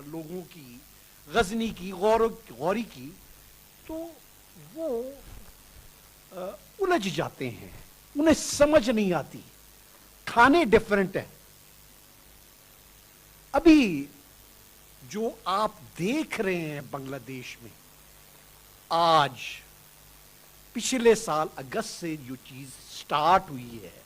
لوگوں کی، غزنی کی، غوری کی، تو وہ الجھ جاتے ہیں، انہیں سمجھ نہیں آتی، کھانے ڈیفرنٹ ہیں۔ ابھی جو آپ دیکھ رہے ہیں بنگلہ دیش میں آج، پچھلے سال اگست سے جو چیز سٹارٹ ہوئی ہے،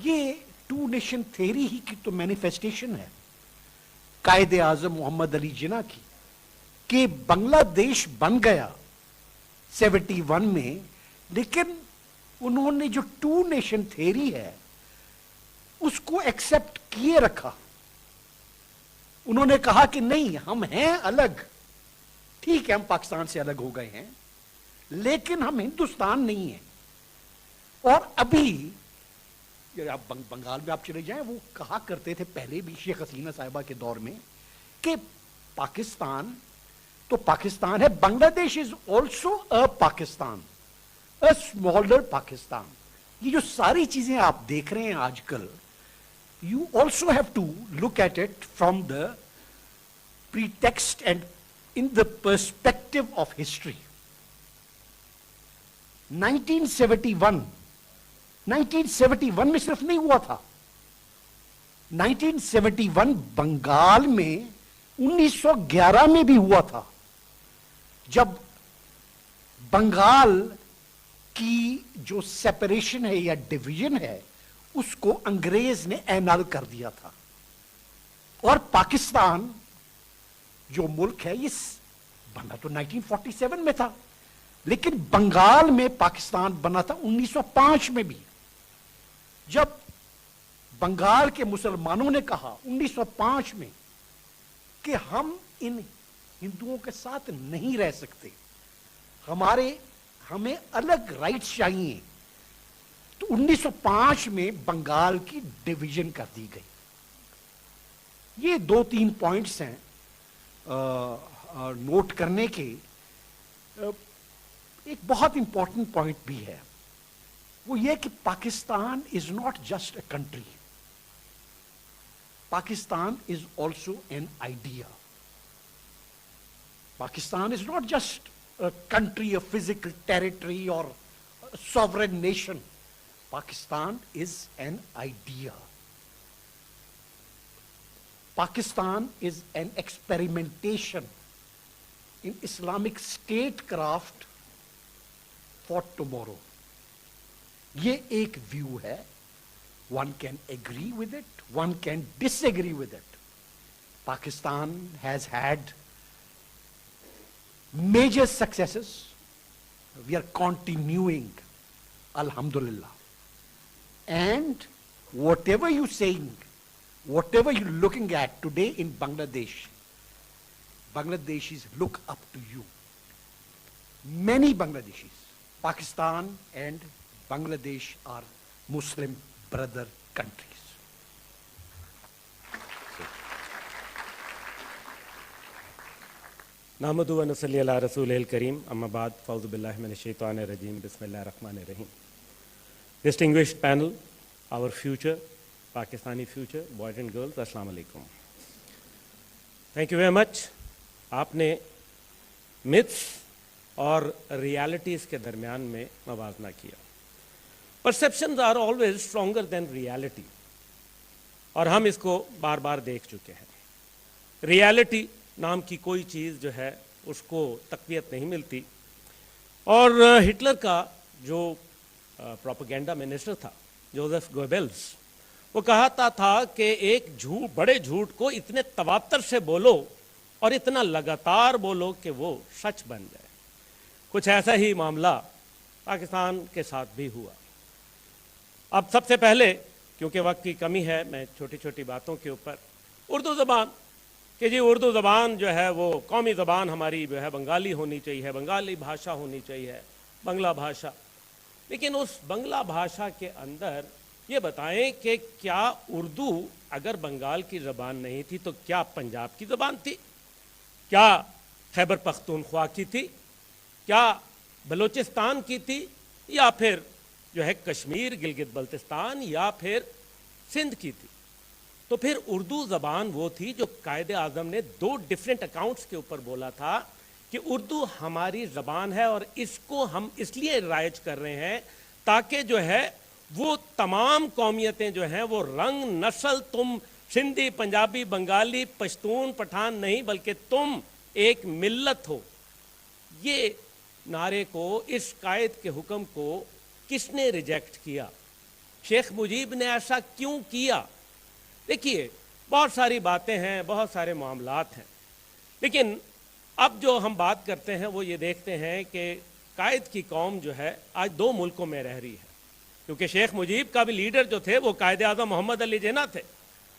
یہ ٹو نیشن تھیری ہی کی تو مینیفیسٹیشن ہے، قائد اعظم محمد علی جناح کی، کہ بنگلہ دیش بن گیا 71 میں، لیکن انہوں نے جو ٹو نیشن تھیری ہے اس کو ایکسپٹ کیے رکھا۔ انہوں نے کہا کہ نہیں، ہم ہیں الگ، ٹھیک ہے ہم پاکستان سے الگ ہو گئے ہیں، لیکن ہم ہندوستان نہیں ہیں۔ اور ابھی آپ بنگال میں آپ چلے جائیں، وہ کہا کرتے تھے پہلے بھی شیخ حسینہ صاحبہ کے دور میں کہ پاکستان تو پاکستان ہے، بنگلہ دیش is also a Pakistan, a smaller Pakistan. یہ جو ساری چیزیں آپ دیکھ رہے ہیں آج کل، you also have to look at it from the pretext and in the perspective of history. 1971 میں صرف نہیں ہوا تھا، 1971 بنگال میں 1911 میں بھی ہوا تھا، جب بنگال کی جو سیپریشن ہے یا ڈویژن ہے اس کو انگریز نے اینل کر دیا تھا، اور پاکستان جو ملک ہے یہ بنا تو 1947 میں تھا، لیکن بنگال میں پاکستان بنا تھا 1905 میں بھی۔ جب بنگال کے مسلمانوں نے کہا 1905 میں کہ ہم ان ہندوؤں کے ساتھ نہیں رہ سکتے، ہمیں الگ رائٹس چاہیے، تو 1905 میں بنگال کی ڈویژن کر دی گئی۔ یہ 2-3 پوائنٹس ہیں نوٹ کرنے کے۔ ایک بہت امپورٹنٹ پوائنٹ بھی ہے، وہ یہ کہ Pakistan is not just a country, Pakistan is also an idea. Pakistan is not just a country, a physical territory اور sovereign nation. Pakistan is an idea. Pakistan is an experimentation in Islamic statecraft for tomorrow. یہ ایک view ہے، one can agree with it, one can disagree with it. Pakistan has had major successes. We are continuing, alhamdulillah. And whatever you're saying, whatever you're looking at today in Bangladesh, Bangladeshis look up to you. Many Bangladeshis, Pakistan and Bangladesh are Muslim brother countries. نحمد و نصلی علی رسول الکریم، اما بعد، فاعوذ باللہ من الشیطان الرجیم، بسم اللہ الرحمن الرحیم. Distinguished panel, our future, Pakistani future, boys and girls, السلام علیکم. Thank you very much. آپ نے myths اور realities کے درمیان میں موازنہ کیا. Perceptions are always stronger than reality. اور ہم اس کو بار بار دیکھ چکے ہیں. Reality نام کی کوئی چیز جو ہے اس کو تقویت نہیں ملتی. اور ہٹلر کا جو پروپیگنڈا منسٹر تھا، جوزف گوبیلز، وہ کہتا تھا کہ ایک بڑے جھوٹ کو اتنے تواتر سے بولو اور اتنا لگاتار بولو کہ وہ سچ بن جائے. کچھ ایسا ہی معاملہ پاکستان کے ساتھ بھی ہوا. اب سب سے پہلے، کیونکہ وقت کی کمی ہے، میں چھوٹی چھوٹی باتوں کے اوپر اردو زبان، کہ جی اردو زبان جو ہے وہ قومی زبان ہماری جو ہے بنگالی ہونی چاہیے، بنگالی بھاشا ہونی چاہیے، بنگلہ بھاشا. لیکن اس بنگلہ بھاشا کے اندر یہ بتائیں کہ کیا اردو اگر بنگال کی زبان نہیں تھی تو کیا پنجاب کی زبان تھی؟ کیا خیبر پختونخوا کی تھی؟ کیا بلوچستان کی تھی؟ یا پھر جو ہے کشمیر، گلگت بلتستان، یا پھر سندھ کی تھی؟ تو پھر اردو زبان وہ تھی جو قائد اعظم نے 2 ڈفرینٹ اکاؤنٹس کے اوپر بولا تھا کہ اردو ہماری زبان ہے اور اس کو ہم اس لیے رائج کر رہے ہیں تاکہ جو ہے وہ تمام قومیتیں جو ہیں وہ رنگ نسل، تم سندھی، پنجابی، بنگالی، پشتون، پٹھان نہیں بلکہ تم ایک ملت ہو. یہ نعرے کو، اس قائد کے حکم کو کس نے ریجیکٹ کیا؟ شیخ مجیب نے ایسا کیوں کیا؟ دیکھیے بہت ساری باتیں ہیں، بہت سارے معاملات ہیں، لیکن اب جو ہم بات کرتے ہیں وہ یہ دیکھتے ہیں کہ قائد کی قوم جو ہے آج 2 ملکوں میں رہ رہی ہے، کیونکہ شیخ مجیب کا بھی لیڈر جو تھے وہ قائد اعظم محمد علی جناح تھے،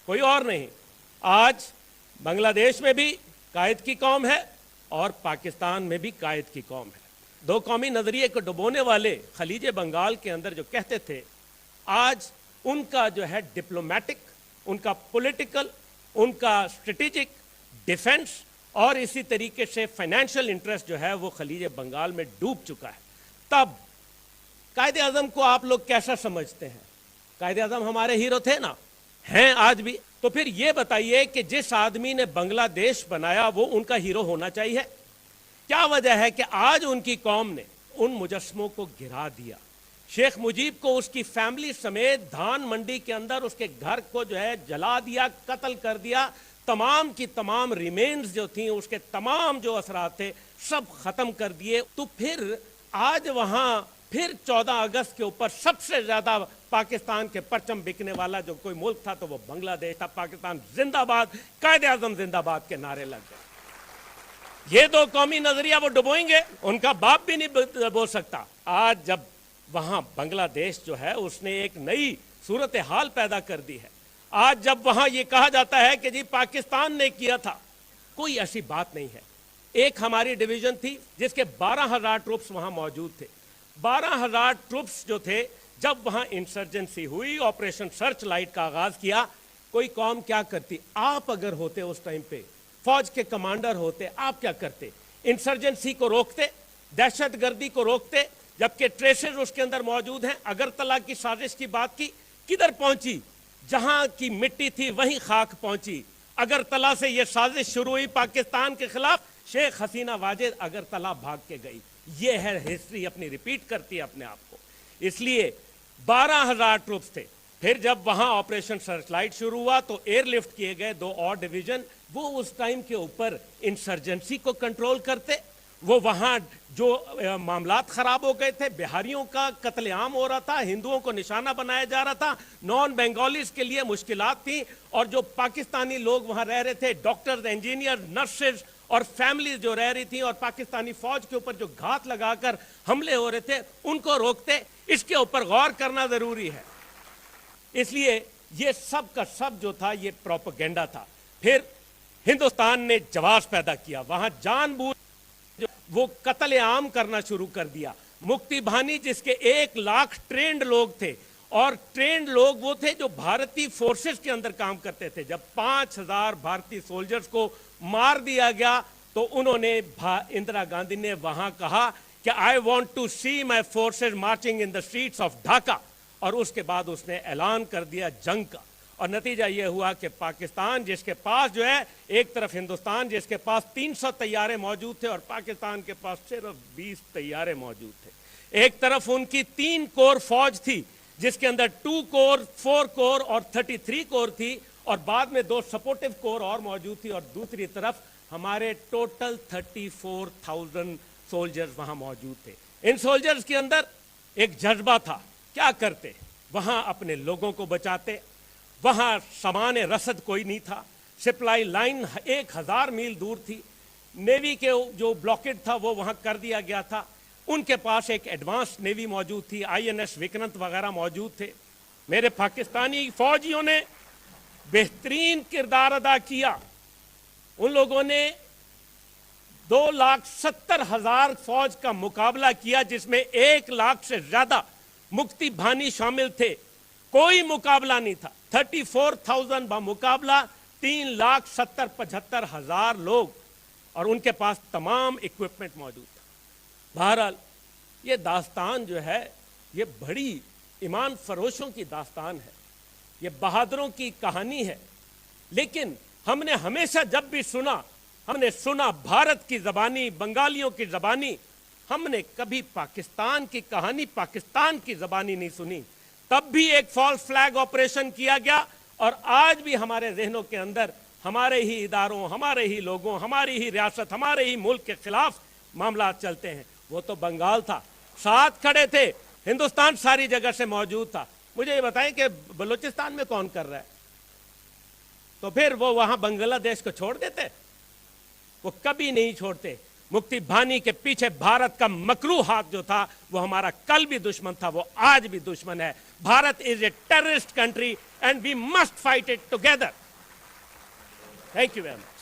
کوئی اور نہیں. آج بنگلہ دیش میں بھی قائد کی قوم ہے اور پاکستان میں بھی قائد کی قوم ہے. 2 قومی نظریے کو ڈبونے والے خلیج بنگال کے اندر جو کہتے تھے، آج ان کا جو ہے ڈپلومیٹک، ان کا پولیٹیکل، ان کا اسٹریٹجک، ڈیفنس اور اسی طریقے سے فائنینشیل انٹرسٹ جو ہے وہ خلیج بنگال میں ڈوب چکا ہے. تب قائد اعظم کو آپ لوگ کیسا سمجھتے ہیں؟ قائد اعظم ہمارے ہیرو تھے نا، ہیں آج بھی. تو پھر یہ بتائیے کہ جس آدمی نے بنگلہ دیش بنایا وہ ان کا ہیرو ہونا چاہیے. کیا وجہ ہے کہ آج ان کی قوم نے ان مجسموں کو گرا دیا؟ شیخ مجیب کو اس کی فیملی سمیت دھان منڈی کے اندر اس کے گھر کو جو ہے جلا دیا، قتل کر دیا. تمام کی تمام ریمینز جو تھیں، اس کے تمام جو اثرات تھے سب ختم کر دیے. تو پھر آج وہاں پھر 14 اگست کے اوپر سب سے زیادہ پاکستان کے پرچم بکنے والا جو کوئی ملک تھا تو وہ بنگلہ دیش تھا. پاکستان زندہ باد، قائد اعظم زندہ باد کے نعرے لگ گئے. یہ 2 قومی نظریہ وہ ڈبوئیں گے، ان کا باپ بھی نہیں بول سکتا. آج جب وہاں بنگلہ دیش جو ہے اس نے ایک نئی صورتحال پیدا کر دی ہے. آج جب وہاں یہ کہا جاتا ہے کہ جی پاکستان نے کیا تھا، کوئی ایسی بات نہیں ہے. ایک ہماری ڈویژن تھی جس کے 12,000 ٹروپس وہاں موجود تھے. 12,000 ٹروپس جو تھے، جب وہاں انسرجنسی ہوئی، آپریشن سرچ لائٹ کا آغاز کیا، کوئی قوم کیا کرتی؟ آپ اگر ہوتے اس ٹائم پہ، فوج کے کمانڈر ہوتے، آپ کیا کرتے؟ انسرجنسی کو روکتے، دہشت گردی کو روکتے، جبکہ ٹریسز اس کے اندر موجود ہیں. اگرتلہ کی سازش کی بات کی، کدھر پہنچی؟ جہاں کی مٹی تھی وہیں خاک پہنچی. اگرتلہ سے یہ سازش شروع ہوئی پاکستان کے خلاف، شیخ حسینہ واجد اگرتلہ بھاگ کے گئی. یہ ہے ہسٹری، اپنی ریپیٹ کرتی ہے اپنے آپ کو. اس لیے 12,000 ٹروپس تھے. پھر جب وہاں آپریشن سرچ لائٹ شروع ہوا تو ایئر لفٹ کیے گئے 2 اور ڈویژن، وہ اس ٹائم کے اوپر انسرجنسی کو کنٹرول کرتے. وہ وہاں جو معاملات خراب ہو گئے تھے، بہاریوں کا قتل عام ہو رہا تھا، ہندوؤں کو نشانہ بنایا جا رہا تھا، نان بنگالیز کے لیے مشکلات تھیں، اور جو پاکستانی لوگ وہاں رہ رہے تھے، ڈاکٹرز، انجینئر، نرسز اور فیملیز جو رہ رہی تھیں، اور پاکستانی فوج کے اوپر جو گھات لگا کر حملے ہو رہے تھے، ان کو روکتے. اس کے اوپر غور کرنا ضروری ہے. اس لیے یہ سب کا سب جو تھا یہ پروپیگنڈا تھا. پھر ہندوستان نے جواز پیدا کیا، وہاں جان بوجھ وہ قتل عام کرنا شروع کر دیا. مکتی بھانی جس کے 1 لاکھ ٹرینڈ لوگ تھے، اور ٹرینڈ لوگ وہ تھے جو بھارتی فورسز کے اندر کام کرتے تھے. جب 5,000 بھارتی سولجرز کو مار دیا گیا تو انہوں نے اندرا گاندھی نے وہاں کہا کہ I want to see my forces marching in the streets of Dhaka. اور اس کے بعد اس نے اعلان کر دیا جنگ کا. اور نتیجہ یہ ہوا کہ پاکستان جس کے پاس جو ہے، ایک طرف ہندوستان جس کے پاس 300 طیارے موجود تھے اور پاکستان کے پاس صرف 20 طیارے موجود تھے. ایک طرف ان کی 3 کور فوج تھی جس کے اندر 2 کور، 4 کور اور 33 کور تھی، اور بعد میں 2 سپورٹو کور اور موجود تھی. اور دوسری طرف ہمارے ٹوٹل 34,000 سولجرز وہاں موجود تھے. ان سولجرز کے اندر ایک جذبہ تھا. کیا کرتے؟ وہاں اپنے لوگوں کو بچاتے. وہاں سامان رسد کوئی نہیں تھا، سپلائی لائن 1,000 میل دور تھی. نیوی کے جو بلاکیڈ تھا وہ وہاں کر دیا گیا تھا. ان کے پاس ایک ایڈوانس نیوی موجود تھی، INS وکرانت وغیرہ موجود تھے. میرے پاکستانی فوجیوں نے بہترین کردار ادا کیا. ان لوگوں نے 2,70,000 فوج کا مقابلہ کیا، جس میں 1 لاکھ سے زیادہ مکتی بھانی شامل تھے. کوئی مقابلہ نہیں تھا. 34,000 بمقابلہ 3,70,75,000 لوگ، اور ان کے پاس تمام اکوپمنٹ موجود تھا. بہرحال یہ داستان جو ہے یہ بڑی ایمان فروشوں کی داستان ہے، یہ بہادروں کی کہانی ہے. لیکن ہم نے ہمیشہ جب بھی سنا، ہم نے سنا بھارت کی زبانی، بنگالیوں کی زبانی، ہم نے کبھی پاکستان کی کہانی پاکستان کی زبانی نہیں سنی. تب بھی ایک فالس فلیگ آپریشن کیا گیا، اور آج بھی ہمارے ذہنوں کے اندر ہمارے ہی اداروں، ہمارے ہی لوگوں، ہماری ہی ریاست، ہمارے ہی ملک کے خلاف معاملات چلتے ہیں. وہ تو بنگال تھا، ساتھ کھڑے تھے، ہندوستان ساری جگہ سے موجود تھا. مجھے یہ بتائیں کہ بلوچستان میں کون کر رہا ہے؟ تو پھر وہ وہاں بنگلہ دیش کو چھوڑ دیتے؟ وہ کبھی نہیں چھوڑتے. مکتی بھانی کے پیچھے بھارت کا مکروہ ہاتھ جو تھا، وہ ہمارا کل بھی دشمن تھا، وہ آج بھی دشمن ہے. Bharat is a terrorist country and we must fight it together. Thank you very much.